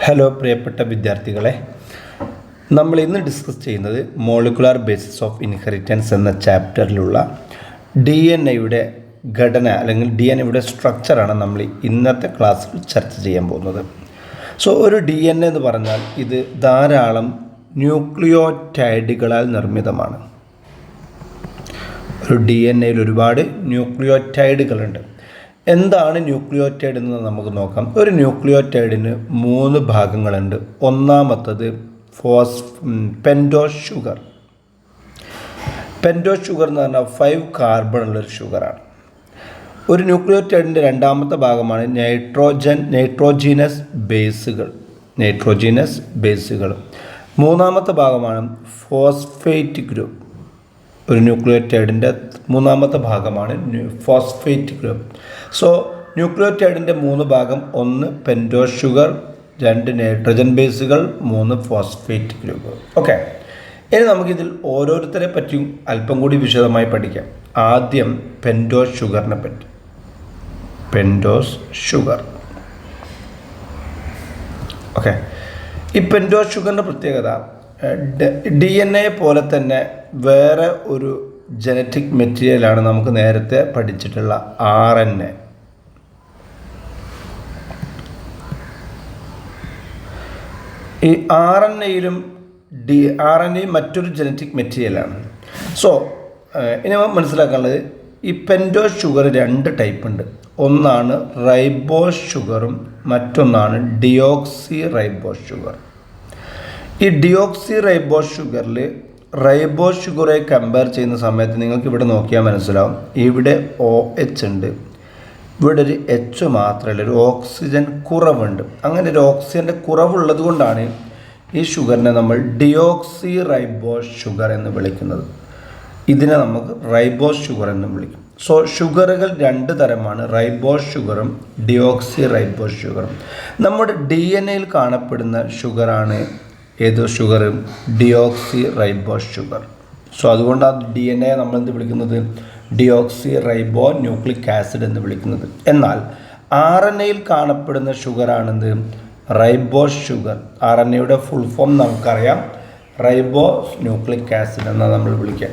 Hello പ്രിയപ്പെട്ട വിദ്യാർത്ഥികളെ, നമ്മൾ ഇന്ന് ഡിസ്കസ് ചെയ്യുന്നത് മോളിക്കുലാർ ബേസിസ് ഓഫ് ഇൻഹെറിറ്റൻസ് എന്ന ചാപ്റ്ററിലുള്ള ഡി എൻ എയുടെ ഘടന അല്ലെങ്കിൽ ഡി എൻ എയുടെ സ്ട്രക്ചറാണ് നമ്മൾ ഇന്നത്തെ ക്ലാസ്സിൽ ചർച്ച ചെയ്യാൻ പോകുന്നത്. ഒരു ഡി എൻ എ എന്ന് പറഞ്ഞാൽ ഇത് ധാരാളം ന്യൂക്ലിയോടൈഡുകളാൽ നിർമ്മിതമാണ്. ഒരു ഡി എൻ എയിൽ ഒരുപാട് ന്യൂക്ലിയോടൈഡുകളുണ്ട്. എന്താണ് ന്യൂക്ലിയോടൈഡ് എന്ന് നമുക്ക് നോക്കാം. ഒരു ന്യൂക്ലിയോടൈഡിന് 3 ഭാഗങ്ങളുണ്ട്. ഒന്നാമത്തത് പെൻറ്റോസ് ഷുഗർ. പെൻറ്റോസ് ഷുഗർ എന്ന് പറഞ്ഞാൽ 5 കാർബൺ ഉള്ളൊരു ഷുഗറാണ്. ഒരു ന്യൂക്ലിയോടൈഡിൻ്റെ രണ്ടാമത്തെ ഭാഗമാണ് നൈട്രോജീനസ് ബേസുകൾ. മൂന്നാമത്തെ ഭാഗമാണ് ഫോസ്ഫേറ്റ് ഗ്രൂപ്പ്. ഒരു ന്യൂക്ലിയോടൈഡിൻ്റെ മൂന്നാമത്തെ ഭാഗമാണ് ഫോസ്ഫേറ്റ് ഗ്രൂപ്പ്. ന്യൂക്ലിയോടൈഡിൻ്റെ 3 ഭാഗം: 1 പെൻറ്റോസ് ഷുഗർ, 2 നൈട്രജൻ ബേസുകൾ, 3 ഫോസ്ഫേറ്റ് ഗ്രൂപ്പ്. ഓക്കെ, ഇനി നമുക്കിതിൽ ഓരോരുത്തരെ പറ്റിയും അല്പം കൂടി വിശദമായി പഠിക്കാം. ആദ്യം പെൻറ്റോസ് ഷുഗറിനെ പറ്റി. Pentose sugar. ഓക്കെ, ഈ പെൻറ്റോസ് ഷുഗറിൻ്റെ പ്രത്യേകത ഡി എൻ എ പോലെ തന്നെ വേറെ ഒരു ജനറ്റിക് മെറ്റീരിയലാണ് നമുക്ക് നേരത്തെ പഠിച്ചിട്ടുള്ള RNA. ഈ RNAയിലും RNA മറ്റൊരു ജനറ്റിക് മെറ്റീരിയലാണ്. ഇനി മനസ്സിലാക്കാനുള്ളത്, ഈ പെൻറ്റോസ് ഷുഗർ 2 ടൈപ്പ് ഉണ്ട്. ഒന്നാണ് റൈബോസ് ഷുഗറും മറ്റൊന്നാണ് ഡിയോക്സി റൈബോസ് ഷുഗർ. ഈ ഡിയോക്സി റൈബോസ് ഷുഗറിൽ റൈബോസ് ഷുഗറെ കമ്പയർ ചെയ്യുന്ന സമയത്ത് നിങ്ങൾക്ക് ഇവിടെ നോക്കിയാൽ മനസ്സിലാവും, ഇവിടെ OH ഉണ്ട്, ഇവിടെ ഒരു H മാത്രമല്ല, ഒരു ഓക്സിജൻ കുറവുണ്ട്. അങ്ങനെ ഒരു ഓക്സിജൻ്റെ കുറവുള്ളത് കൊണ്ടാണ് ഈ ഷുഗറിനെ നമ്മൾ ഡിയോക്സി റൈബോസ് ഷുഗർ എന്ന് വിളിക്കുന്നത്. ഇതിനെ നമുക്ക് റൈബോസ് ഷുഗർ എന്നും വിളിക്കും. ഷുഗറുകൾ 2 തരമാണ്, റൈബോസ് ഷുഗറും ഡിയോക്സി റൈബോസ് ഷുഗറും. നമ്മുടെ DNA കാണപ്പെടുന്ന ഷുഗറാണ് ഏത് ഷുഗർ? Deoxy ribose sugar. അതുകൊണ്ട് ആ DNA നമ്മൾ എന്ത് വിളിക്കുന്നത്? ഡിയോക്സി റൈബോ ന്യൂക്ലിക് ആസിഡ് എന്ന് വിളിക്കുന്നത്. എന്നാൽ RNAയിൽ കാണപ്പെടുന്ന ഷുഗറാണെന്ത്? Ribose sugar. RNAയുടെ ഫുൾ ഫോം നമുക്കറിയാം, റൈബോസ് ന്യൂക്ലിക് ആസിഡ് എന്നാണ് നമ്മൾ വിളിക്കുക.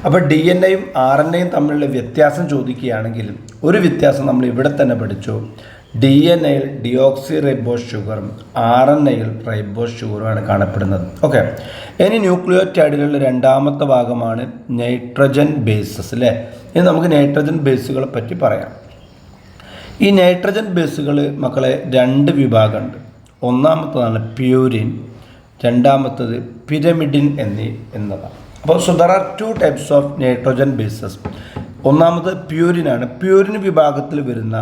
അപ്പോൾ DNA-യും RNA-യും തമ്മിലുള്ള വ്യത്യാസം ചോദിക്കുകയാണെങ്കിൽ ഒരു വ്യത്യാസം നമ്മൾ ഇവിടെ തന്നെ പഠിച്ചു. DNA-യിൽ ഡിയോക്സി റൈബോസ് ഷുഗറും RNA-യിൽ റൈബോസ് ഷുഗറുമാണ് കാണപ്പെടുന്നത്. ഓക്കെ, ഇനി ന്യൂക്ലിയോടൈഡുകളുടെ രണ്ടാമത്തെ ഭാഗമാണ് നൈട്രജൻ ബേസസ് അല്ലേ. ഇനി നമുക്ക് നൈട്രജൻ ബേസുകളെ പറ്റി പറയാം. ഈ നൈട്രജൻ ബേസുകൾ മക്കളെ 2 വിഭാഗമുണ്ട്. ഒന്നാമത്തതാണ് പ്യൂരിൻ, രണ്ടാമത്തത് പിരമിഡിൻ എന്നതാണ്. അപ്പോൾ there are 2 types of nitrogen bases. ഒന്നാമത് പ്യൂരിനാണ്. പ്യൂരിൻ വിഭാഗത്തിൽ വരുന്ന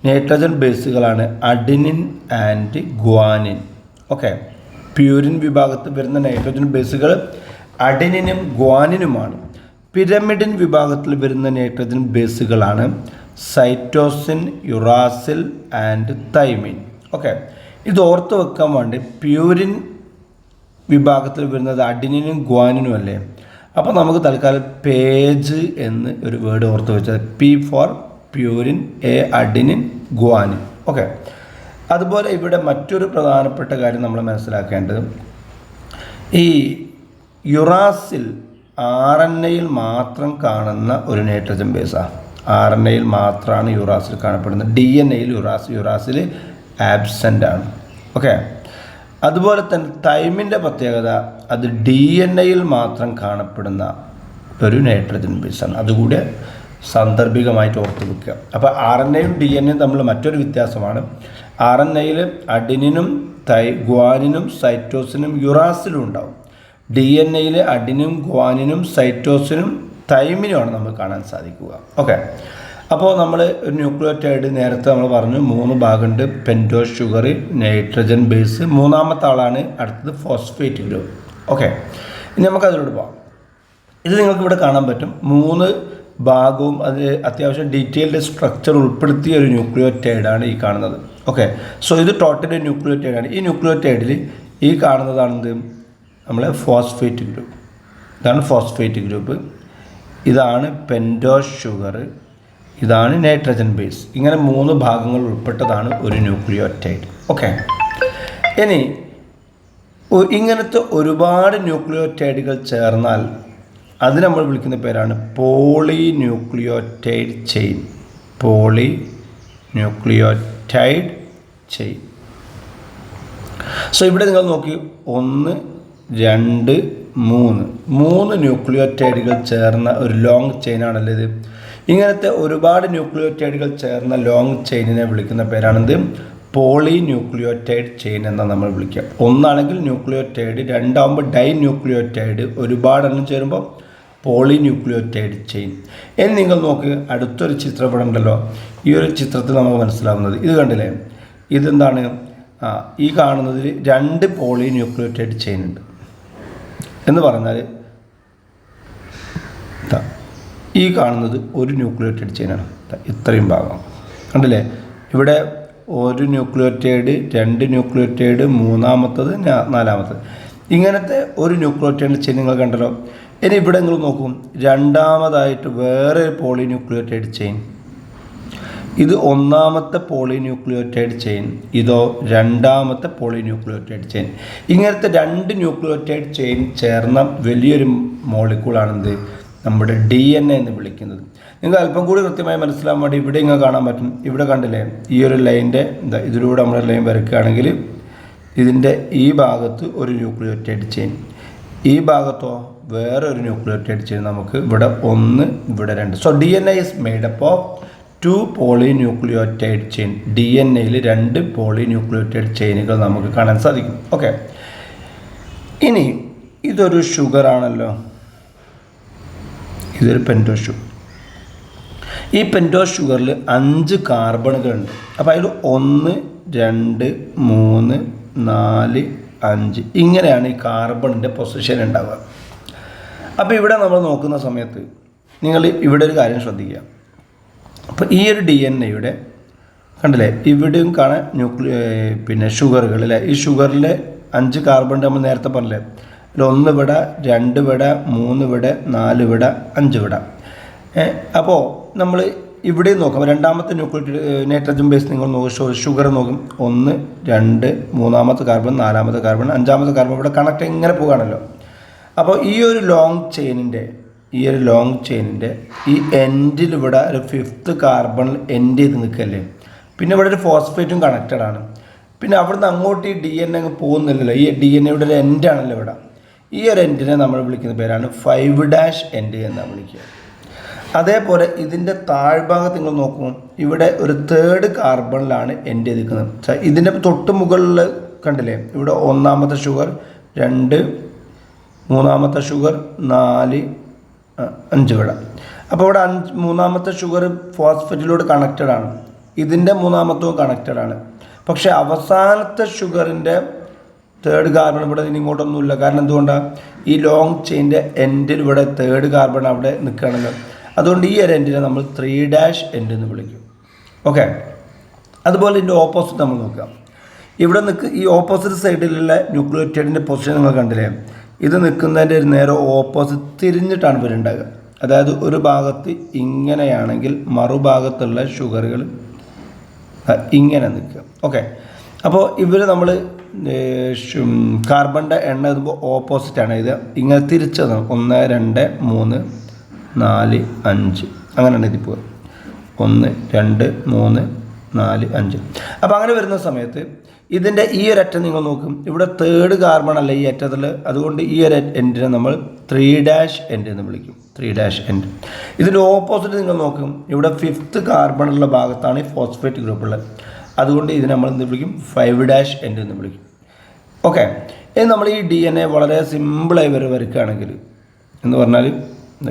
നൈട്രജൻ ബേസുകളാണ് adenine and guanine. Okay, purine വിഭാഗത്തിൽ വരുന്ന നൈട്രജൻ ബേസുകൾ അഡിനിനും ഗ്വാനിനുമാണ്. പിരമിഡിൻ വിഭാഗത്തിൽ വരുന്ന നൈട്രജൻ ബേസുകളാണ് cytosine, uracil and thymine. Okay, ഇത് ഓർത്ത് വെക്കാൻ വേണ്ടി പ്യൂരിൻ വിഭാഗത്തിൽ വരുന്നത് അഡിനിനും ഗ്വാനിനും അല്ലേ. അപ്പോൾ നമുക്ക് തൽക്കാലം പേജ് എന്ന് ഒരു വേർഡ് ഓർത്ത് വെച്ചാൽ P four purine, A adenine, guanine. Okay, അതുപോലെ ഇവിടെ മറ്റൊരു പ്രധാനപ്പെട്ട കാര്യം നമ്മൾ മനസ്സിലാക്കേണ്ടത്, ഈ യുറാസിൽ RNA-യിൽ മാത്രം കാണുന്ന ഒരു നൈട്രജൻ ബേസാണ്. RNA-യിൽ മാത്രമാണ് യുറാസിൽ കാണപ്പെടുന്നത്. DNA-യിൽ യുറാസിൽ ആബ്സെൻ്റ് ആണ്. ഓക്കെ, അതുപോലെ തന്നെ തൈമിൻ്റെ പ്രത്യേകത, അത് DNA-യിൽ മാത്രം കാണപ്പെടുന്ന ഒരു നൈട്രജൻ ബേസാണ്. അതുകൂടെ സാന്ദർഭികമായിട്ട് ഓർത്ത് വെക്കുക. അപ്പോൾ RNA-യും DNA-യും തമ്മിൽ മറ്റൊരു വ്യത്യാസമാണ്. RNA-യിൽ അഡിനിനും ഗ്വാനിനും സൈറ്റോസിനും യുറാസിലും ഉണ്ടാവും. DNA-യിൽ അഡിനും ഗ്വാനിനും സൈറ്റോസിനും തൈമിനുമാണ് നമുക്ക് കാണാൻ സാധിക്കുക. ഓക്കെ, അപ്പോൾ നമ്മൾ ഒരു ന്യൂക്ലിയോടൈഡ് നേരത്തെ നമ്മൾ പറഞ്ഞു 3 ഭാഗമുണ്ട്. പെൻറ്റോസ് ഷുഗർ, നൈട്രജൻ ബേസ്, മൂന്നാമത്തെ ആളാണ് അടുത്തത് ഫോസ്ഫേറ്റ് ഗ്രൂപ്പ്. ഓക്കെ, ഇനി നമുക്ക് അതിലോട്ട് പോകാം. ഇത് നിങ്ങൾക്ക് ഇവിടെ കാണാൻ പറ്റും. 3 ഭാഗവും അത് അത്യാവശ്യം ഡീറ്റെയിൽഡ് സ്ട്രക്ചർ ഉൾപ്പെടുത്തിയ ഒരു ന്യൂക്ലിയോടൈഡാണ് ഈ കാണുന്നത്. ഓക്കെ, ഇത് ടോട്ടൽ ന്യൂക്ലിയോടൈഡാണ്. ഈ ന്യൂക്ലിയോടൈഡിൽ ഈ കാണുന്നതാണെന്ത്? നമ്മളെ ഫോസ്ഫേറ്റ് ഗ്രൂപ്പ്. ഇതാണ് ഫോസ്ഫേറ്റ് ഗ്രൂപ്പ്. ഇതാണ് പെൻറ്റോസ് ഷുഗർ, ഇതാണ് നൈട്രജൻ ബേസ്. ഇങ്ങനെ 3 ഭാഗങ്ങൾ ഉൾപ്പെട്ടതാണ് ഒരു ന്യൂക്ലിയോടൈഡ്. ഓക്കെ, ഇനി ഇങ്ങനത്തെ ഒരുപാട് ന്യൂക്ലിയോടൈഡുകൾ ചേർന്നാൽ അത് നമ്മൾ വിളിക്കുന്ന പേരാണ് polynucleotide chain. Polynucleotide chain. So ഇവിടെ നിങ്ങൾ നോക്കി 1 2 3 ന്യൂക്ലിയോടൈഡുകൾ ചേർന്ന ഒരു ലോങ് ചെയിനാണല്ലോ ഇത്. ഇങ്ങനത്തെ ഒരുപാട് ന്യൂക്ലിയോടൈഡുകൾ ചേർന്ന ലോങ് ചെയിനിനെ വിളിക്കുന്ന പേരാണെന്ത്? പോളിന്യൂക്ലിയോടൈഡ് ചെയിൻ എന്നാണ് നമ്മൾ വിളിക്കുക. ഒന്നാണെങ്കിൽ ന്യൂക്ലിയോടൈഡ്, രണ്ടാകുമ്പോൾ ഡൈ ന്യൂക്ലിയോടൈഡ്, ഒരുപാടെണ്ണം ചേരുമ്പോൾ പോളിന്യൂക്ലിയോടൈഡ് ചെയിൻ. ഇനി നിങ്ങൾ നോക്ക്, അടുത്തൊരു ചിത്രപടം ഉണ്ടല്ലോ. ഈ ഒരു ചിത്രത്തിൽ നമുക്ക് മനസ്സിലാവുന്നത് ഇത് കണ്ടില്ലേ? ഇതെന്താണ്? ഈ കാണുന്നതിൽ 2 പോളിന്യൂക്ലിയോടൈഡ് ചെയിൻ ഉണ്ട് എന്ന് പറഞ്ഞാൽ ഈ കാണുന്നത് ഒരു ന്യൂക്ലിയോടൈഡ് ചെയിനാണ്. ഇത്രയും ഭാഗം കണ്ടില്ലേ? ഇവിടെ ഒരു ന്യൂക്ലിയോടൈഡ്, 2 ന്യൂക്ലിയോടൈഡ്, മൂന്നാമത്തത്, നാലാമത്തത്, ഇങ്ങനത്തെ ഒരു ന്യൂക്ലിയോടൈഡ് ചെയിൻ നിങ്ങൾ കണ്ടല്ലോ. ഇനി ഇവിടെ നിങ്ങൾ നോക്കും, രണ്ടാമതായിട്ട് വേറെ പോളിന്യൂക്ലിയോടൈഡ് ചെയിൻ. ഇത് ഒന്നാമത്തെ പോളിന്യൂക്ലിയോടൈഡ് ചെയിൻ, ഇതോ രണ്ടാമത്തെ പോളിന്യൂക്ലിയോടൈഡ് ചെയിൻ. ഇങ്ങനത്തെ 2 ന്യൂക്ലിയോടൈഡ് ചെയിൻ ചേർന്ന വലിയൊരു മോളിക്കൂളാണെന്ത്? നമ്മുടെ DNA എന്ന് വിളിക്കുന്നത്. നിങ്ങൾ അല്പം കൂടി കൃത്യമായി മനസ്സിലാകാൻ വേണ്ടി ഇവിടെ ഇങ്ങനെ കാണാൻ പറ്റും. ഇവിടെ കണ്ടില്ലേ? ഈ ഒരു ലൈൻ്റെ ഇതിലൂടെ നമ്മൾ ലൈൻ വരയ്ക്കുകയാണെങ്കിൽ ഇതിൻ്റെ ഈ ഭാഗത്ത് ഒരു ന്യൂക്ലിയോടൈഡ് ചെയിൻ, ഈ ഭാഗത്തോ വേറെ ഒരു ന്യൂക്ലിയോടൈഡ് ചെയിൻ. നമുക്ക് ഇവിടെ 1, ഇവിടെ 2. So DNA is made up of 2 polynucleotide chain. DNAയിൽ 2 പോളിന്യൂക്ലിയോടൈഡ് ചെയിനുകൾ നമുക്ക് കാണാൻ സാധിക്കും. ഓക്കെ, ഇനി ഇതൊരു ഷുഗർ ആണല്ലോ. ഇതൊരു പെൻറ്റോസ് ഷുഗർ. ഈ പെൻറ്റോസ് ഷുഗറിൽ 5 കാർബണുകളുണ്ട്. അപ്പോൾ അതിൽ 1 2 3 4 5 ഇങ്ങനെയാണ് ഈ കാർബണിൻ്റെ പൊസിഷൻ ഉണ്ടാവുക. അപ്പോൾ ഇവിടെ നമ്മൾ നോക്കുന്ന സമയത്ത് നിങ്ങൾ ഇവിടെ ഒരു കാര്യം ശ്രദ്ധിക്കുക. അപ്പോൾ ഈ ഒരു DNAയുടെ കണ്ടില്ലേ, ഇവിടെയും കാണാൻ പിന്നെ ഷുഗറുകൾ അല്ലേ. ഈ ഷുഗറിൽ 5 കാർബൺ നമ്മൾ നേരത്തെ പറഞ്ഞില്ലേ, 1 ഇവിടെ, 2 ഇവിടെ, 3 ഇവിടെ, 4 ഇവിടെ, 5 ഇവിടെ. അപ്പോൾ നമ്മൾ ഇവിടെ നോക്കാം, രണ്ടാമത്തെ നൈട്രജൻ ബേസ് നിങ്ങൾ നോക്കും, ഷുഗർ നോക്കും, 1 2 മൂന്നാമത്തെ കാർബൺ, നാലാമത്തെ കാർബൺ, 5ാമത്തെ കാർബൺ ഇവിടെ കണക്ട് ഇങ്ങനെ പോകുകയാണല്ലോ. അപ്പോൾ ഈ ഒരു ലോങ് ചെയിനിൻ്റെ ഈ എൻഡിൽ ഇവിടെ ഒരു 5th കാർബൺ എൻഡ് ചെയ്ത് നിൽക്കല്ലേ. പിന്നെ ഇവിടെ ഒരു ഫോസ്ഫേറ്റും കണക്റ്റഡ് ആണ്. പിന്നെ അവിടുന്ന് അങ്ങോട്ട് ഈ DNA അങ്ങ് പോകുന്നില്ലല്ലോ. ഈ DNAയുടെ ഒരു എൻഡാണല്ലോ ഇവിടെ. ഈ ഒരു എൻഡിനെ നമ്മൾ വിളിക്കുന്ന പേരാണ് 5' എൻഡ് എന്നാണ് വിളിക്കുക. അതേപോലെ ഇതിൻ്റെ താഴ്ഭാഗത്ത് നിങ്ങൾ നോക്കുമ്പോൾ ഇവിടെ ഒരു 3rd കാർബണിലാണ് എൻഡ് ചെയ്തിരിക്കുന്നത്. ഇതിൻ്റെ തൊട്ട് മുകളിൽ കണ്ടില്ലേ, ഇവിടെ 1ാമത്തെ ഷുഗർ, 2 മൂന്നാമത്തെ ഷുഗർ, 4 5 ഇവിടെ. അപ്പോൾ ഇവിടെ 3ാമത്തെ ഷുഗർ ഫോസ്ഫേറ്റിലൂടെ കണക്റ്റഡ് ആണ്. ഇതിൻ്റെ 3ാമത്തവും കണക്റ്റഡ് ആണ്. പക്ഷേ അവസാനത്തെ ഷുഗറിൻ്റെ 3rd കാർബൺ ഇവിടെ ഇങ്ങോട്ടൊന്നുമില്ല. കാരണം എന്തുകൊണ്ടാണ്? ഈ ലോങ് ചെയിൻ്റെ എൻഡിൽ ഇവിടെ 3rd കാർബൺ അവിടെ നിൽക്കുകയാണല്ലോ. അതുകൊണ്ട് ഈ ഒരു എൻഡിനെ നമ്മൾ 3' എൻഡ് എന്ന് വിളിക്കും. ഓക്കെ, അതുപോലെ ഇതിൻ്റെ ഓപ്പോസിറ്റ് നമ്മൾ നോക്കാം. ഇവിടെ ഈ ഓപ്പോസിറ്റ് സൈഡിലുള്ള ന്യൂക്ലിയോടൈഡിൻ്റെ പൊസിഷൻ നിങ്ങൾ കണ്ടില്ലേ? ഇത് നിൽക്കുന്നതിൻ്റെ ഒരു നേരെ ഓപ്പോസിറ്റ് തിരിഞ്ഞിട്ടാണ് ഇവരുണ്ടാകുക. അതായത് ഒരു ഭാഗത്ത് ഇങ്ങനെയാണെങ്കിൽ മറുഭാഗത്തുള്ള ഷുഗറുകൾ ഇങ്ങനെ നിൽക്കുക. ഓക്കെ, അപ്പോൾ ഇവർ നമ്മൾ കാർബണിൻ്റെ എണ്ണ എഴുതുമ്പോൾ ഓപ്പോസിറ്റാണ് ഇത് ഇങ്ങനെ തിരിച്ചത്. 1 2 3 4 5 അങ്ങനെയാണ് ഇതിൽ പോകുക. 1 2 3 4 5. അപ്പോൾ അങ്ങനെ വരുന്ന സമയത്ത് ഇതിൻ്റെ ഈ ഒരു അറ്റം നിങ്ങൾ നോക്കും, ഇവിടെ 3rd കാർബൺ അല്ല ഈ അറ്റത്തിൽ. അതുകൊണ്ട് ഈ ഒരു എൻഡിനെ നമ്മൾ 3' എൻഡ് എന്ന് വിളിക്കും. 3' എൻഡ്. ഇതിൻ്റെ ഓപ്പോസിറ്റ് നിങ്ങൾ നോക്കും, ഇവിടെ 5th കാർബണുള്ള ഭാഗത്താണ് ഈ ഫോസ്ഫേറ്റ് ഗ്രൂപ്പുള്ളത്. അതുകൊണ്ട് ഇതിനെ നമ്മൾ എന്ത് വിളിക്കും? 5' എൻഡ് എന്ന് വിളിക്കും. ഓക്കെ, ഇനി നമ്മൾ ഈ DNA വളരെ സിമ്പിളായി വരയ്ക്കുകയാണെങ്കിൽ എന്ന് പറഞ്ഞാൽ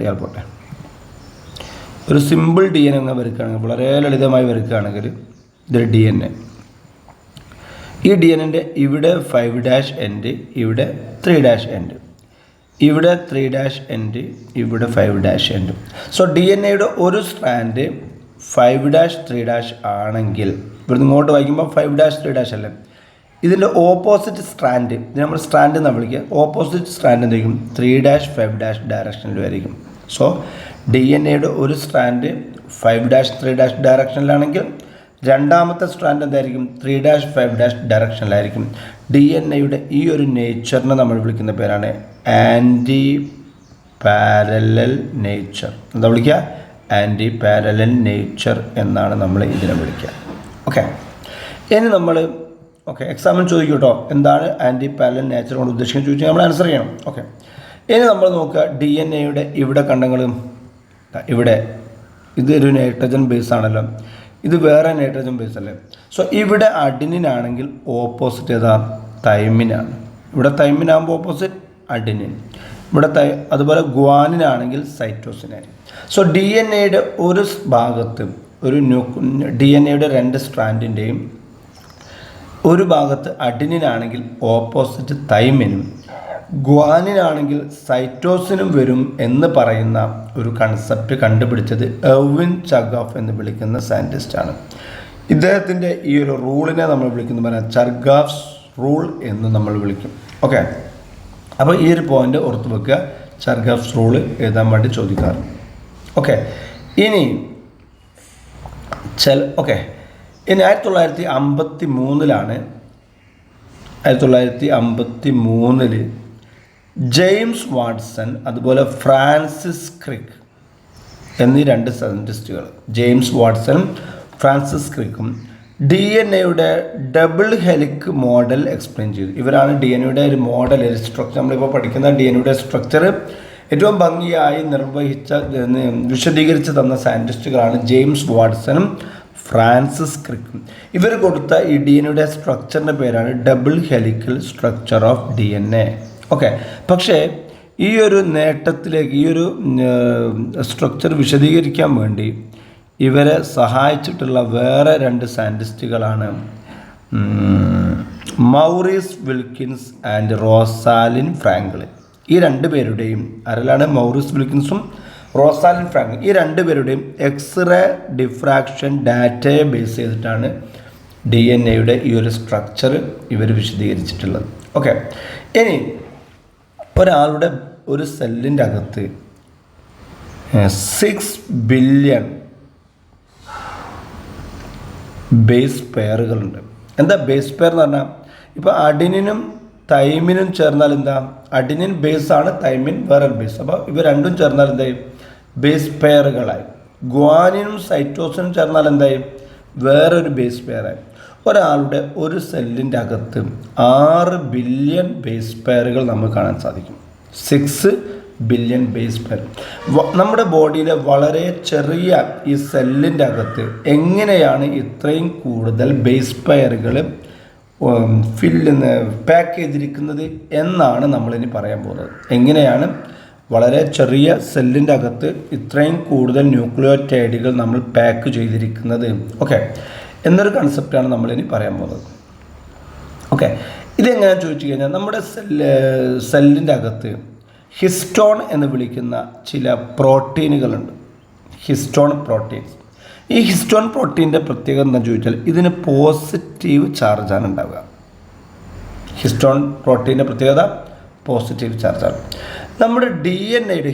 ഇയാൾ പോട്ടെ, ഒരു സിമ്പിൾ DNA അങ്ങനെ വരയ്ക്കുകയാണെങ്കിൽ, വളരെ ലളിതമായി വരയ്ക്കുകയാണെങ്കിൽ ഇതൊരു DNA. ഈ DNAൻ്റെ ഇവിടെ 5' എൻഡ്, ഇവിടെ 3' എൻഡ്, ഇവിടെ 3' എൻഡ്, ഇവിടെ 5' എൻഡ്. സോ DNAയുടെ ഒരു സ്ട്രാൻഡ് 5' 3' ആണെങ്കിൽ ഇവിടെ ഇങ്ങോട്ട് വായിക്കുമ്പോൾ 5' 3' അല്ലേ. ഇതിൻ്റെ ഓപ്പോസിറ്റ് സ്ട്രാൻഡ്, ഇത് നമ്മൾ സ്ട്രാൻഡ് എന്നാണ് വിളിക്കുക. ഓപ്പോസിറ്റ് സ്ട്രാൻഡ് എന്തായിരിക്കും? 3' 5' ഡയറക്ഷനിലായിരിക്കും. സോ DNAയുടെ ഒരു സ്ട്രാൻഡ് 5' 3' ഡയറക്ഷനിലാണെങ്കിൽ രണ്ടാമത്തെ സ്ട്രാൻഡ് എന്തായിരിക്കും 3-5' ഡയറക്ഷനിലായിരിക്കും. DNA-യുടെ ഈ ഒരു നേച്ചറിനെ നമ്മൾ വിളിക്കുന്ന പേരാണ് ആൻറ്റി പാരലൽ നേച്ചർ. എന്താ വിളിക്കുക? ആൻറ്റി പാരലൽ നേച്ചർ എന്നാണ് നമ്മൾ ഇതിനെ വിളിക്കുക. ഓക്കെ, ഇനി നമ്മൾ എക്സാമിന് ചോദിക്കും കേട്ടോ, എന്താണ് ആൻറ്റി പാരലൽ നേച്ചർ കൊണ്ട് ഉദ്ദേശിക്കുന്നത് ചോദിച്ചാൽ നമ്മൾ ആൻസർ ചെയ്യണം. ഓക്കെ, ഇനി നമ്മൾ നോക്കുക DNA-യുടെ ഇവിടെ കണ്ടങ്ങളും ഇവിടെ ഇതൊരു നൈട്രജൻ ബേസ് ആണല്ലോ, ഇത് വേറെ നൈട്രജൻ ബേസ് അല്ലേ. സോ ഇവിടെ അഡിനിൻ ആണെങ്കിൽ ഓപ്പോസിറ്റ് ഏതാ? തൈമിനാണ്. ഇവിടെ തൈമിനാകുമ്പോൾ ഓപ്പോസിറ്റ് അഡിനിൻ. ഇവിടെ അതുപോലെ ഗ്വാനിനാണെങ്കിൽ സൈറ്റോസിനായിരിക്കും. സോ DNA-യുടെ ഒരു ഭാഗത്ത് ഒരു DNA-യുടെ 2 സ്ട്രാൻഡിൻ്റെയും ഒരു ഭാഗത്ത് അഡിനിനാണെങ്കിൽ ഓപ്പോസിറ്റ് തൈമിനും ഗ്വാനിനാണെങ്കിൽ സൈറ്റോസിനും വരും എന്ന് പറയുന്ന ഒരു കൺസെപ്റ്റ് കണ്ടുപിടിച്ചത് എർവിൻ ചർഗാഫ് എന്ന് വിളിക്കുന്ന സയൻറ്റിസ്റ്റാണ്. ഇദ്ദേഹത്തിൻ്റെ ഈ ഒരു റൂളിനെ നമ്മൾ വിളിക്കുന്ന പറഞ്ഞാൽ ചർഗാഫ്സ് റൂൾ എന്ന് നമ്മൾ വിളിക്കും. ഓക്കെ, അപ്പോൾ ഈ ഒരു പോയിന്റ് ഓർത്ത് വെക്കുക, ചർഗാഫ്സ് റൂൾ എഴുതാൻ വേണ്ടി ചോദിക്കാറ്. ഓക്കെ, ഇനി 1953 ജെയിംസ് വാട്സൺ അതുപോലെ ഫ്രാൻസിസ് ക്രിക്ക് എന്നീ 2 സയൻറ്റിസ്റ്റുകൾ, ജെയിംസ് വാട്സണും ഫ്രാൻസിസ് ക്രിക്കും DNA-യുടെ ഡബിൾ ഹെലിക് മോഡൽ എക്സ്പ്ലെയിൻ ചെയ്തു. ഇവരാണ് DNA-യുടെ ഒരു മോഡൽ സ്ട്രക്ചർ, നമ്മളിപ്പോൾ പഠിക്കുന്ന DNA-യുടെ സ്ട്രക്ചർ ഏറ്റവും ഭംഗിയായി വിശദീകരിച്ച് തന്ന സയൻറ്റിസ്റ്റുകളാണ് ജെയിംസ് വാട്സണും ഫ്രാൻസിസ് ക്രിക്കും. ഇവർ കൊടുത്ത ഈ DNA-യുടെ സ്ട്രക്ചറിൻ്റെ പേരാണ് double helical structure of DNA. Okay, പക്ഷേ ഈ ഒരു നേട്ടത്തിലേക്ക്, ഈ ഒരു സ്ട്രക്ചർ വിശദീകരിക്കാൻ വേണ്ടി ഇവരെ സഹായിച്ചിട്ടുള്ള വേറെ 2 സയൻറ്റിസ്റ്റുകളാണ് Maurice Wilkins and Rosalind Franklin. ഈ 2 പേരുടെയും ആരെല്ലാം? മൗറീസ് വിൽക്കിൻസും റോസാലിൻ ഫ്രാങ്ക്ലിൻ. ഈ 2 പേരുടെയും എക്സ്റേ ഡിഫ്രാക്ഷൻ ഡാറ്റയെ ബേസ് ചെയ്തിട്ടാണ് DNA-യുടെ ഈ ഒരു സ്ട്രക്ചർ ഇവർ വിശദീകരിച്ചിട്ടുള്ളത്. ഓക്കെ, ഇനി ഒരാളുടെ ഒരു സെല്ലിൻ്റെ അകത്ത് 6 ബില്യൺ ബേസ് പെയറുകളുണ്ട്. എന്താ ബേസ് പെയർ എന്ന് പറഞ്ഞാൽ? ഇപ്പോൾ അഡിനിനും തൈമിനും ചേർന്നാൽ എന്താ? അഡിനിൻ ബേസാണ്, തൈമിൻ വേറൊരു ബേസ്. അപ്പോൾ ഇവ രണ്ടും ചേർന്നാൽ എന്തായി? ബേസ് പെയറുകളായി. ഗ്വാനിനും സൈറ്റോസിനും ചേർന്നാൽ എന്തായി? വേറൊരു ബേസ് പെയറായി. ഒരാളുടെ ഒരു സെല്ലിൻ്റെ അകത്ത് 6 ബില്യൺ ബേസ് പെയറുകൾ നമുക്ക് കാണാൻ സാധിക്കും. 6 ബില്യൺ ബേസ് പെയർ. നമ്മുടെ ബോഡിയിലെ വളരെ ചെറിയ ഈ സെല്ലിൻ്റെ അകത്ത് എങ്ങനെയാണ് ഇത്രയും കൂടുതൽ ബേസ് പെയറുകൾ പാക്ക് ചെയ്തിരിക്കുന്നത് എന്നാണ് നമ്മളിനി പറയാൻ പോകുന്നത്. എങ്ങനെയാണ് വളരെ ചെറിയ സെല്ലിൻ്റെ അകത്ത് ഇത്രയും കൂടുതൽ ന്യൂക്ലിയോടൈഡുകൾ നമ്മൾ പാക്ക് ചെയ്തിരിക്കുന്നത്, ഓക്കെ, എന്നൊരു കൺസെപ്റ്റാണ് നമ്മളിനി പറയാൻ പോകുന്നത്. ഓക്കെ, ഇതെങ്ങനെ ചോദിച്ചു കഴിഞ്ഞാൽ നമ്മുടെ സെല്ലിൻ്റെ അകത്ത് ഹിസ്റ്റോൺ എന്ന് വിളിക്കുന്ന ചില പ്രോട്ടീനുകളുണ്ട്. Histone proteins. ഈ ഹിസ്റ്റോൺ പ്രോട്ടീൻ്റെ പ്രത്യേകത എന്താ ചോദിച്ചാൽ ഇതിന് പോസിറ്റീവ് ചാർജാണ് ഉണ്ടാവുക. ഹിസ്റ്റോൺ പ്രോട്ടീൻ്റെ പ്രത്യേകത പോസിറ്റീവ് ചാർജാണ്. നമ്മുടെ DNA-യുടെ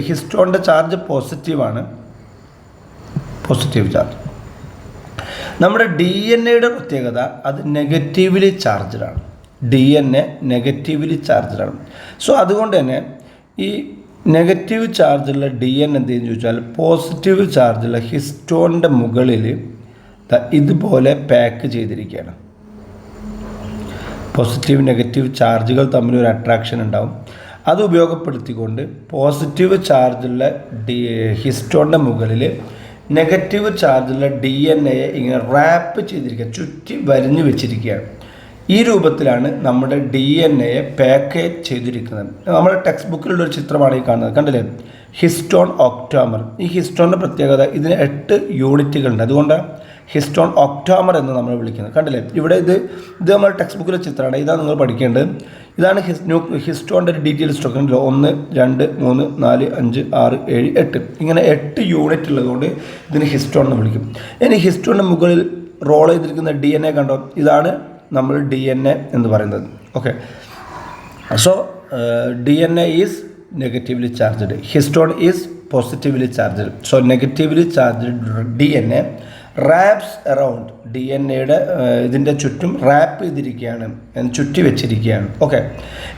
ഹിസ്റ്റോണിൻ്റെ ചാർജ് പോസിറ്റീവാണ്, പോസിറ്റീവ് ചാർജ്. നമ്മുടെ DNA-യുടെ പ്രത്യേകത അത് നെഗറ്റീവ്ലി ചാർജ്ഡാണ്. DNA നെഗറ്റീവ്ലി ചാർജ്ഡാണ്. സോ അതുകൊണ്ട് തന്നെ ഈ നെഗറ്റീവ് ചാർജുള്ള DNA എന്തെന്ന് ചോദിച്ചാൽ പോസിറ്റീവ് ചാർജുള്ള ഹിസ്റ്റോണിൻ്റെ മുകളിൽ ഇതുപോലെ പാക്ക് ചെയ്തിരിക്കുകയാണ്. പോസിറ്റീവ് നെഗറ്റീവ് ചാർജുകൾ തമ്മിൽ ഒരു അട്രാക്ഷൻ ഉണ്ടാവും. അത് ഉപയോഗപ്പെടുത്തിക്കൊണ്ട് പോസിറ്റീവ് ചാർജുള്ള ഹിസ്റ്റോണിൻ്റെ മുകളിൽ നെഗറ്റീവ് ചാർജുള്ള DNA-യെ ഇങ്ങനെ റാപ്പ് ചെയ്തിരിക്കുക, ചുറ്റി വരിഞ്ഞു വെച്ചിരിക്കുകയാണ്. ഈ രൂപത്തിലാണ് നമ്മുടെ DNA-യെ പാക്കേജ് ചെയ്തിരിക്കുന്നത്. നമ്മുടെ ടെക്സ്റ്റ് ബുക്കിലുള്ളൊരു ചിത്രമാണ് ഈ കാണുന്നത്, കണ്ടില്ലേ? ഹിസ്റ്റോൺ ഒക്ടോമർ. ഈ ഹിസ്റ്റോണിൻ്റെ പ്രത്യേകത ഇതിന് 8 യൂണിറ്റുകളുണ്ട്. അതുകൊണ്ടാണ് ഹിസ്റ്റോൺ ഒക്ടോമർ എന്ന് നമ്മൾ വിളിക്കുന്നത്. കണ്ടില്ലേ? ഇവിടെ ഇത് നമ്മുടെ ടെക്സ്റ്റ് ബുക്കിലെ ചിത്രമാണ്. ഇതാണ് നിങ്ങൾ പഠിക്കേണ്ടത്. ഇതാണ് ഹിസ്റ്റോണിൻ്റെ ഒരു ഡീറ്റെയിൽ സ്ട്രക്ചർ. 1, 2, 3, 4, 5, 6, 7, 8 ഇങ്ങനെ 8 യൂണിറ്റ് ഉള്ളതുകൊണ്ട് ഇതിന് ഹിസ്റ്റോൺ എന്ന് വിളിക്കും. ഇനി ഹിസ്റ്റോണിൻ്റെ മുകളിൽ റോൾ ചെയ്തിരിക്കുന്ന DNA കണ്ടോ? ഇതാണ് നമ്മൾ DNA എന്ന് പറയുന്നത്. Okay, so DNA is negatively charged, histone is positively charged. So negatively charged DNA wraps around DNA ഇതിൻ്റെ ചുറ്റും റാപ്പ് ചെയ്തിരിക്കുകയാണ്, ചുറ്റി വെച്ചിരിക്കുകയാണ്. ഓക്കെ,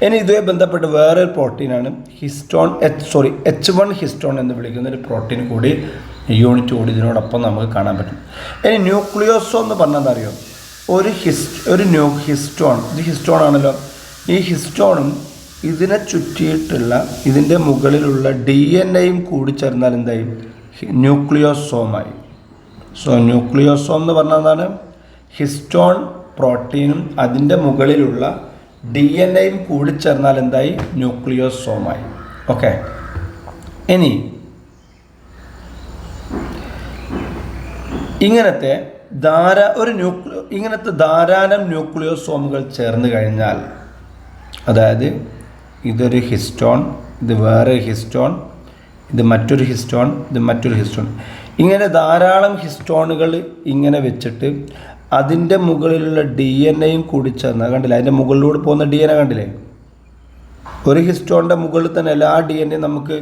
ഇനി ഇതുമായി ബന്ധപ്പെട്ട് വേറൊരു പ്രോട്ടീനാണ് H1 ഹിസ്റ്റോൺ എന്ന് വിളിക്കുന്ന ഒരു പ്രോട്ടീൻ കൂടി യൂണിറ്റ് കൂടി ഇതിനോടൊപ്പം നമുക്ക് കാണാൻ പറ്റും. ഇനി ന്യൂക്ലിയോസോം എന്ന് പറഞ്ഞാൽ എന്താ അറിയോ, ഒരു ഹിസ്റ്റോൺ, ഇത് ഹിസ്റ്റോൺ ആണല്ലോ. ഈ ഹിസ്റ്റോണും ഇതിനെ ചുറ്റിയിട്ടുള്ള ഇതിൻ്റെ മുകളിലുള്ള DNA കൂടി ചേർന്നാൽ എന്തായി, ന്യൂക്ലിയോസോമായി. സോ ന്യൂക്ലിയോസോം എന്ന് പറഞ്ഞാൽ എന്താണ്, ഹിസ്റ്റോൺ പ്രോട്ടീനും അതിൻ്റെ മുകളിലുള്ള DNA കൂടി ചേർന്നാൽ എന്തായി, ന്യൂക്ലിയോസോമായി. ഓക്കെ, ഇനി ഇങ്ങനത്തെ ധാരാളം ന്യൂക്ലിയോസോമുകൾ ചേർന്ന് കഴിഞ്ഞാൽ, അതായത് ഇതൊരു ഹിസ്റ്റോൺ, ഇത് വേറെ ഹിസ്റ്റോൺ, ഇത് മറ്റൊരു ഹിസ്റ്റോൺ, ഇത് മറ്റൊരു ഹിസ്റ്റോൺ, ഇങ്ങനെ ധാരാളം ഹിസ്റ്റോണുകൾ ഇങ്ങനെ വെച്ചിട്ട് അതിൻ്റെ മുകളിലുള്ള DNA കൂടി ചേർന്ന്, കണ്ടില്ലേ, അതിൻ്റെ മുകളിലൂടെ പോകുന്ന DNA കണ്ടില്ലേ, ഒരു ഹിസ്റ്റോണിൻ്റെ മുകളിൽ തന്നെ എല്ലാ DNA നമുക്ക്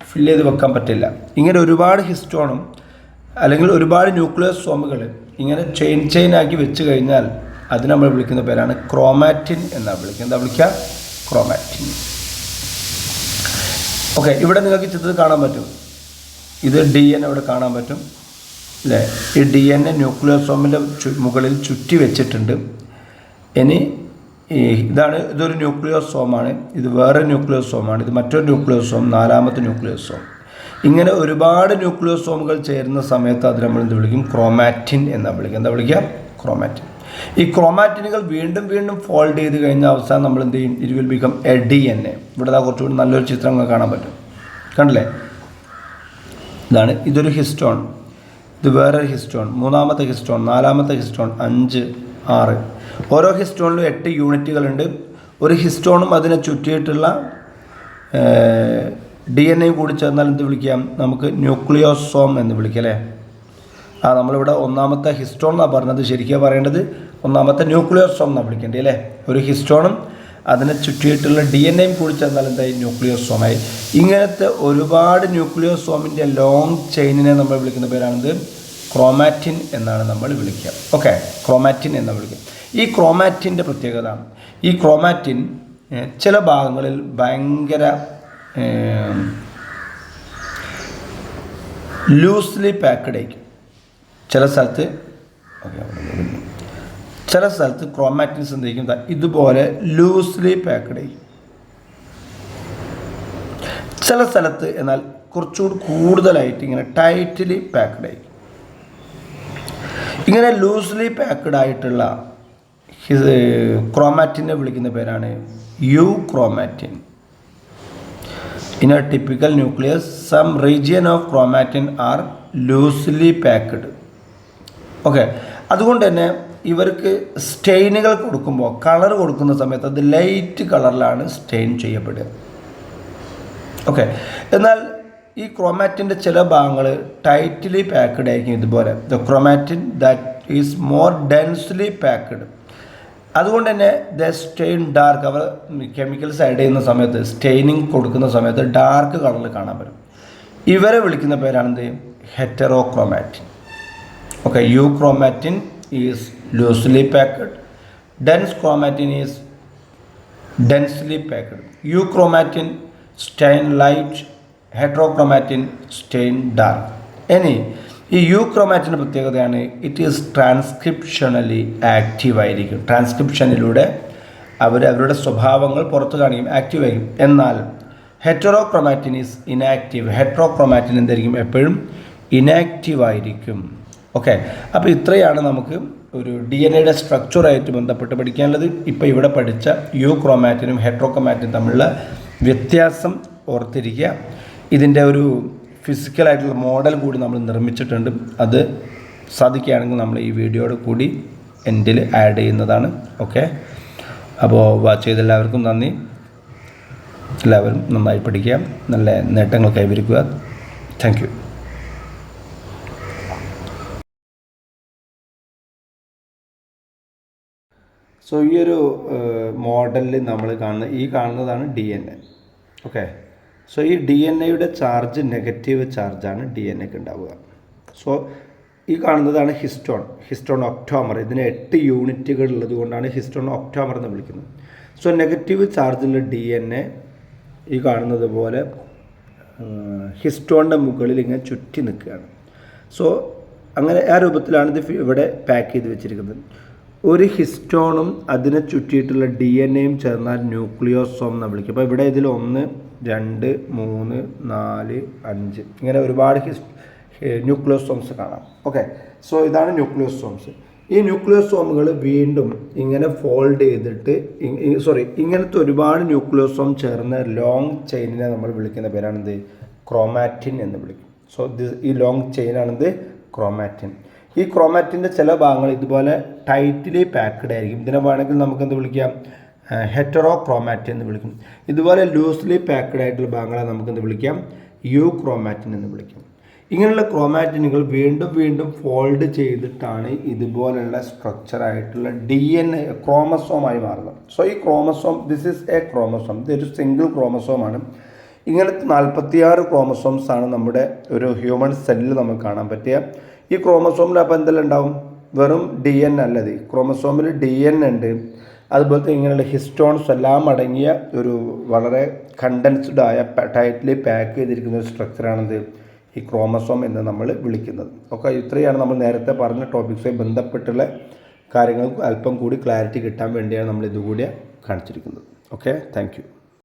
ഫില്ല് ചെയ്ത് വെക്കാൻ പറ്റില്ല. ഇങ്ങനെ ഒരുപാട് ഹിസ്റ്റോണും അല്ലെങ്കിൽ ഒരുപാട് ന്യൂക്ലിയോസോമുകൾ ഇങ്ങനെ ചെയിൻ ആക്കി വെച്ച് കഴിഞ്ഞാൽ അതിന് നമ്മൾ വിളിക്കുന്ന പേരാണ് ക്രോമാറ്റിൻ എന്നാണ് വിളിക്കുക. എന്താ വിളിക്കുക, ക്രോമാറ്റിൻ. ഓക്കെ, ഇവിടെ നിങ്ങൾക്ക് ചിത്രത്തിൽ കാണാൻ പറ്റും, ഇത് DNA ഇവിടെ കാണാൻ പറ്റും അല്ലേ. ഈ DNA ന്യൂക്ലിയോസോമിൻ്റെ മുകളിൽ ചുറ്റി വെച്ചിട്ടുണ്ട്. ഇനി ഇതൊരു ന്യൂക്ലിയോസോമാണ്, ഇത് വേറെ ന്യൂക്ലിയോസോമാണ്, ഇത് മറ്റൊരു ന്യൂക്ലിയോസോം, നാലാമത്തെ ന്യൂക്ലിയോസോം. ഇങ്ങനെ ഒരുപാട് ന്യൂക്ലിയോസോമുകൾ ചേരുന്ന സമയത്ത് അത് നമ്മൾ എന്ത് വിളിക്കും, ക്രോമാറ്റിൻ എന്നാണ് വിളിക്കുക. എന്താ വിളിക്കുക, ക്രോമാറ്റിൻ. ഈ ക്രോമാറ്റിനുകൾ വീണ്ടും ഫോൾഡ് ചെയ്ത് കഴിഞ്ഞാൽ അവസാനം നമ്മൾ എന്ത് ചെയ്യും, it will become A DNA. ഇവിടെ കുറച്ചുകൂടി നല്ലൊരു ചിത്രം കാണാൻ പറ്റും, കണ്ടില്ലേ, ഇതൊരു ഹിസ്റ്റോൺ, ഇത് വേറൊരു ഹിസ്റ്റോൺ, മൂന്നാമത്തെ ഹിസ്റ്റോൺ, നാലാമത്തെ ഹിസ്റ്റോൺ, 5, 6. ഓരോ ഹിസ്റ്റോണിലും 8 യൂണിറ്റുകളുണ്ട്. ഒരു ഹിസ്റ്റോണും അതിനെ ചുറ്റിയിട്ടുള്ള DNA കൂടി ചേർന്നാൽ എന്ത് വിളിക്കാം, നമുക്ക് ന്യൂക്ലിയോസോം എന്ന് വിളിക്കാം അല്ലേ. നമ്മളിവിടെ ഒന്നാമത്തെ ഹിസ്റ്റോൺ എന്നാണ് പറഞ്ഞത്, ശരിക്കും പറയേണ്ടത് ഒന്നാമത്തെ ന്യൂക്ലിയോസോം എന്നാണ് വിളിക്കേണ്ടത് അല്ലേ. ഒരു ഹിസ്റ്റോണും അതിനെ ചുറ്റിയിട്ടുള്ള DNA കൂടി ചേർന്നാൽ എന്തായി, ന്യൂക്ലിയോസോമായി. ഇങ്ങനത്തെ ഒരുപാട് ന്യൂക്ലിയോസോമിൻ്റെ ലോങ് ചെയിനിനെ നമ്മൾ വിളിക്കുന്ന പേരാണിത് ക്രോമാറ്റിൻ എന്നാണ് നമ്മൾ വിളിക്കുക. ഓക്കെ, ക്രോമാറ്റിൻ എന്ന് വിളിക്കുക. ഈ ക്രോമാറ്റിൻ്റെ പ്രത്യേകത, ഈ ക്രോമാറ്റിൻ ചില ഭാഗങ്ങളിൽ ഭയങ്കര ലൂസ്ലി പാക്ക്ഡ് ആയിരിക്കും. ചില സ്ഥലത്ത് ക്രോമാറ്റിൻസ് എന്തായിരിക്കും, ഇതുപോലെ ലൂസ്ലി പാക്ക്ഡ് ആയിരിക്കും. ചില സ്ഥലത്ത് എന്നാൽ കുറച്ചുകൂടി കൂടുതലായിട്ട് ഇങ്ങനെ ടൈറ്റ്ലി പാക്ക്ഡ് ആയിരിക്കും. ഇങ്ങനെ ലൂസ്ലി പാക്ക്ഡ് ആയിട്ടുള്ള ക്രോമാറ്റിനെ വിളിക്കുന്ന പേരാണ് യൂക്രോമാറ്റിൻ. In a typical nucleus, some region of chromatin are loosely packed. Okay, അതുകൊണ്ട് തന്നെ ഇവർക്ക് സ്റ്റെയിനുകൾ കൊടുക്കുമ്പോൾ, കളർ കൊടുക്കുന്ന സമയത്ത് അത് ലൈറ്റ് കളറിലാണ് സ്റ്റെയിൻ ചെയ്യപ്പെടുക. ഓക്കെ, എന്നാൽ ഈ ക്രോമാറ്റിൻ്റെ ചില ഭാഗങ്ങൾ ടൈറ്റ്ലി പാക്ക്ഡ് ആയിരിക്കും. ഇതുപോലെ the chromatin that is more densely packed. അതുകൊണ്ട് തന്നെ ദ സ്റ്റെയിൻ ഡാർക്ക്, അവർ കെമിക്കൽസ് ആഡ് ചെയ്യുന്ന സമയത്ത്, സ്റ്റെയിനിങ് കൊടുക്കുന്ന സമയത്ത് ഡാർക്ക് കളറിൽ കാണാൻ പറ്റും. ഇവരെ വിളിക്കുന്ന പേരാണെന്ത്, heterochromatin. Okay, euchromatin is loosely packed, dense chromatin is densely packed. Euchromatin stain light, heterochromatin stain dark. ഇനി ഈ യൂക്രോമാറ്റിൻ്റെ പ്രത്യേകതയാണ് ഇറ്റ് ഈസ് ട്രാൻസ്ക്രിപ്ഷണലി ആക്റ്റീവ് ആയിരിക്കും. ട്രാൻസ്ക്രിപ്ഷനിലൂടെ അവരുടെ സ്വഭാവങ്ങൾ പുറത്ത് കാണിക്കും, ആക്റ്റീവ് ആയിരിക്കും. എന്നാൽ ഹെറ്ററോക്രോമാറ്റിൻ ഈസ് ഇനാക്റ്റീവ്. ഹെറ്ററോക്രോമാറ്റിൻ എന്തായിരിക്കും, എപ്പോഴും ഇനാക്റ്റീവ് ആയിരിക്കും. ഓക്കെ, അപ്പോൾ ഇത്രയാണ് നമുക്ക് ഒരു DNA സ്ട്രക്ചറായിട്ട് ബന്ധപ്പെട്ട് പഠിക്കാനുള്ളത്. ഇപ്പോൾ ഇവിടെ പഠിച്ച യൂക്രോമാറ്റിനും ഹെറ്ററോക്രോമാറ്റിനും തമ്മിലുള്ള വ്യത്യാസം ഓർത്തിരിക്കുക. ഇതിൻ്റെ ഒരു ഫിസിക്കലായിട്ടുള്ള മോഡൽ കൂടി നമ്മൾ നിർമ്മിച്ചിട്ടുണ്ട്. അത് സാധിക്കുകയാണെങ്കിൽ നമ്മൾ ഈ വീഡിയോയുടെ കൂടി എൻഡിൽ ആഡ് ചെയ്യുന്നതാണ്. ഓക്കെ, അപ്പോൾ വാച്ച് ചെയ്ത എല്ലാവർക്കും നന്ദി. എല്ലാവരും നന്നായി പഠിക്കുക, നല്ല നേട്ടങ്ങൾ കൈവരിക്കുക. Thank you. സോ ഈ ഒരു മോഡലിൽ നമ്മൾ കാണുന്നതാണ് DNA. ഓക്കെ, സോ ഈ DNAയുടെ ചാർജ് നെഗറ്റീവ് ചാർജാണ് DNAക്ക് ഉണ്ടാവുക. സോ ഈ കാണുന്നതാണ് ഹിസ്റ്റോൺ ഒക്ടോമർ. ഇതിന് 8 യൂണിറ്റുകൾ ഉള്ളത് കൊണ്ടാണ് ഹിസ്റ്റോൺ ഒക്ടോമർ എന്ന് വിളിക്കുന്നത്. സോ നെഗറ്റീവ് ചാർജുള്ള DNA ഈ കാണുന്നത് പോലെ ഹിസ്റ്റോണിൻ്റെ മുകളിൽ ഇങ്ങനെ ചുറ്റി നിൽക്കുകയാണ്. സോ അങ്ങനെ ആ രൂപത്തിലാണ് ഇത് ഇവിടെ പാക്ക് ചെയ്ത് വെച്ചിരിക്കുന്നത്. ഒരു ഹിസ്റ്റോണും അതിനെ ചുറ്റിയിട്ടുള്ള DNA ചേർന്നാൽ ന്യൂക്ലിയോസോം എന്ന് വിളിക്കും. അപ്പോൾ ഇവിടെ ഇതിൽ 1, 2, 3, 4, 5 ഇങ്ങനെ ഒരുപാട് ന്യൂക്ലിയോസോംസ് കാണാം. ഓക്കെ, സോ ഇതാണ് ന്യൂക്ലിയോസോംസ്. ഈ ന്യൂക്ലിയോസോമുകൾ വീണ്ടും ഇങ്ങനെ ഫോൾഡ് ചെയ്തിട്ട് ഇങ്ങനത്തെ ഒരുപാട് ന്യൂക്ലിയോസോം ചേർന്ന ലോങ് ചെയിനിനെ നമ്മൾ വിളിക്കുന്ന പേരാണെന്ത്? ക്രോമാറ്റിൻ എന്ന് വിളിക്കും. സോ ഈ ലോങ് ചെയിനാണെന്ത്? ക്രോമാറ്റിൻ. ഈ ക്രോമാറ്റിൻ്റെ ചില ഭാഗങ്ങൾ ഇതുപോലെ ടൈറ്റ്ലി പാക്ക്ഡ് ആയിരിക്കും. ഇതിനെ വേണമെങ്കിൽ നമുക്കെന്ത് വിളിക്കാം? ഹെറ്ററോ ക്രോമാറ്റിൻ എന്ന് വിളിക്കും. ഇതുപോലെ ലൂസ്ലി പാക്ക്ഡ് ആയിട്ടുള്ള ഭാഗങ്ങളെ നമുക്കെന്ത് വിളിക്കാം? യു ക്രോമാറ്റിൻ എന്ന് വിളിക്കും. ഇങ്ങനെയുള്ള ക്രോമാറ്റിനുകൾ വീണ്ടും ഫോൾഡ് ചെയ്തിട്ടാണ് ഇതുപോലെയുള്ള സ്ട്രക്ചറായിട്ടുള്ള DNA ക്രോമസോമായി മാറുന്നത്. സോ ഈ chromosome, this is A chromosome, ഇതൊരു സിംഗിൾ ക്രോമസോമാണ്. ഇങ്ങനത്തെ 46 ക്രോമസോംസ് ആണ് നമ്മുടെ ഒരു ഹ്യൂമൻ സെല്ലിൽ നമുക്ക് കാണാൻ പറ്റിയ. ഈ ക്രോമസോമിൽ അപ്പോൾ എന്തെല്ലാം ഉണ്ടാവും? വെറും DNA അല്ലത്. ക്രോമസോമിൽ DNA ഉണ്ട്, അതുപോലത്തെ ഇങ്ങനെയുള്ള ഹിസ്റ്റോൺസ് എല്ലാം അടങ്ങിയ ഒരു വളരെ കണ്ടൻസ്ഡ് ആയ ടൈറ്റ്ലി പാക്ക് ചെയ്തിരിക്കുന്ന ഒരു സ്ട്രക്ചറാണിത് ഈ ക്രോമസോം എന്ന് നമ്മൾ വിളിക്കുന്നത്. ഓക്കെ, ഇത്രയാണ് നമ്മൾ നേരത്തെ പറഞ്ഞ ടോപ്പിക്സുമായി ബന്ധപ്പെട്ടുള്ള കാര്യങ്ങൾക്ക് അല്പം കൂടി ക്ലാരിറ്റി കിട്ടാൻ വേണ്ടിയാണ് നമ്മൾ ഇതുകൂടി കാണിച്ചിരിക്കുന്നത്. Okay, thank you.